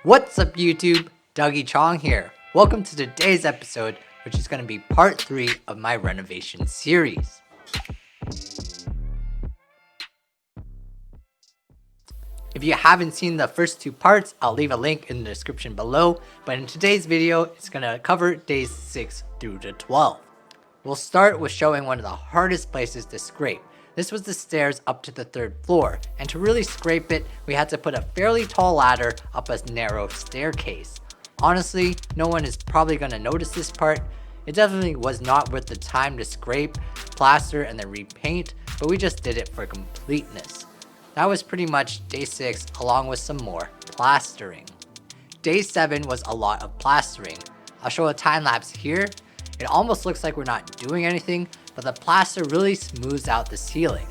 What's up YouTube? Dougie Chong here. Welcome to today's episode, which is going to be part 3 of my renovation series. If you haven't seen the first 2 parts, I'll leave a link in the description below, but in today's video, it's going to cover days 6 through to 12. We'll start with showing one of the hardest places to scrape. This was the stairs up to the 3rd floor, and to really scrape it, we had to put a fairly tall ladder up a narrow staircase. Honestly, no one is probably going to notice this part. It definitely was not worth the time to scrape, plaster, and then repaint, but we just did it for completeness. That was pretty much day 6 along with some more plastering. Day 7 was a lot of plastering. I'll show a time lapse here. It almost looks like we're not doing anything, but the plaster really smooths out the ceiling.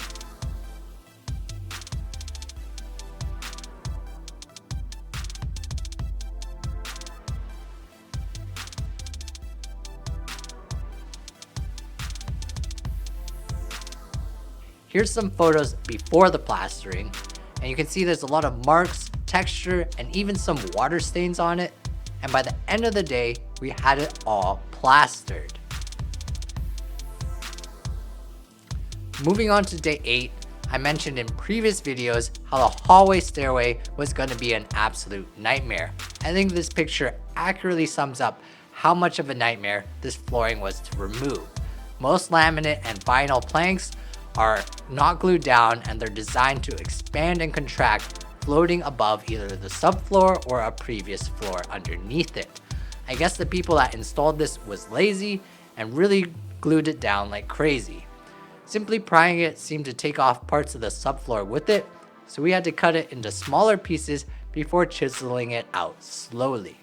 Here's some photos before the plastering, and you can see there's a lot of marks, texture, and even some water stains on it. And by the end of the day, we had it all plastered. Moving on to day 8, I mentioned in previous videos how the hallway stairway was going to be an absolute nightmare. I think this picture accurately sums up how much of a nightmare this flooring was to remove. Most laminate and vinyl planks are not glued down, and they're designed to expand and contract, floating above either the subfloor or a previous floor underneath it. I guess the people that installed this was lazy and really glued it down like crazy. Simply prying it seemed to take off parts of the subfloor with it, so we had to cut it into smaller pieces before chiseling it out slowly.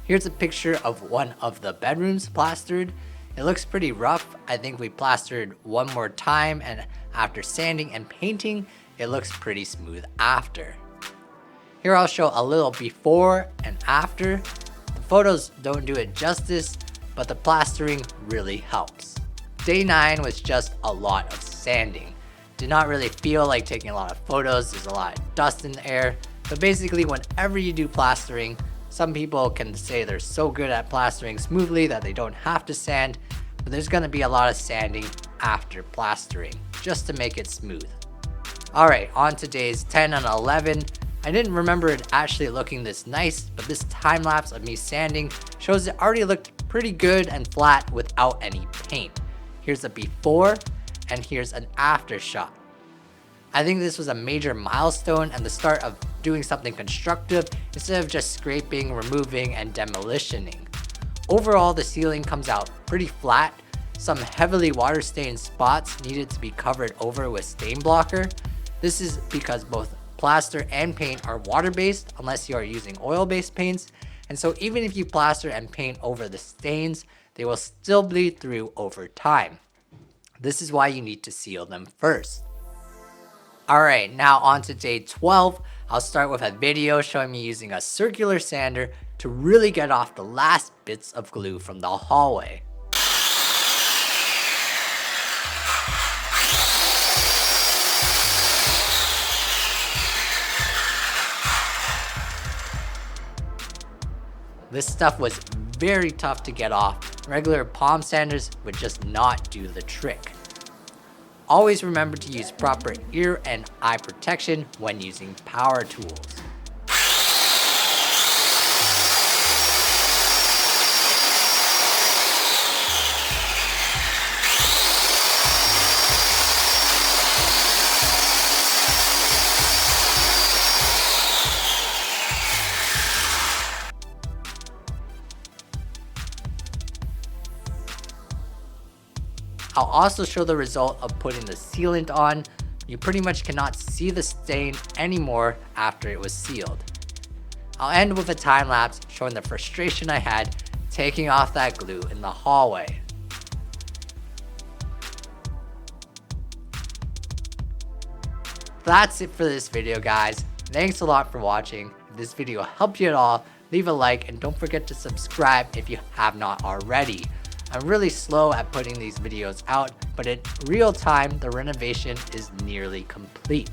Here's a picture of one of the bedrooms plastered. It looks pretty rough. I think we plastered one more time, and after sanding and painting, it looks pretty smooth after. Here I'll show a little before and after. The photos don't do it justice, but the plastering really helps. Day 9 was just a lot of sanding. Did not really feel like taking a lot of photos. There's a lot of dust in the air, but basically whenever you do plastering, some people can say they're so good at plastering smoothly that they don't have to sand, but there's going to be a lot of sanding after plastering just to make it smooth. Alright, on to days 10 and 11. I didn't remember it actually looking this nice, but this time lapse of me sanding shows it already looked pretty good and flat without any paint. Here's a before, and here's an after shot. I think this was a major milestone and the start of doing something constructive instead of just scraping, removing, and demolitioning. Overall, the ceiling comes out pretty flat. Some heavily water-stained spots needed to be covered over with stain blocker. This is because both plaster and paint are water-based unless you are using oil-based paints, and so even if you plaster and paint over the stains, they will still bleed through over time. This is why you need to seal them first. Alright, now on to day 12. I'll start with a video showing me using a circular sander to really get off the last bits of glue from the hallway. This stuff was very tough to get off. Regular palm sanders would just not do the trick. Always remember to use proper ear and eye protection when using power tools. I'll also show the result of putting the sealant on. You pretty much cannot see the stain anymore after it was sealed. I'll end with a time lapse showing the frustration I had taking off that glue in the hallway. That's it for this video, guys. Thanks a lot for watching. If this video helped you at all, leave a like and don't forget to subscribe if you have not already. I'm really slow at putting these videos out, but in real time, the renovation is nearly complete.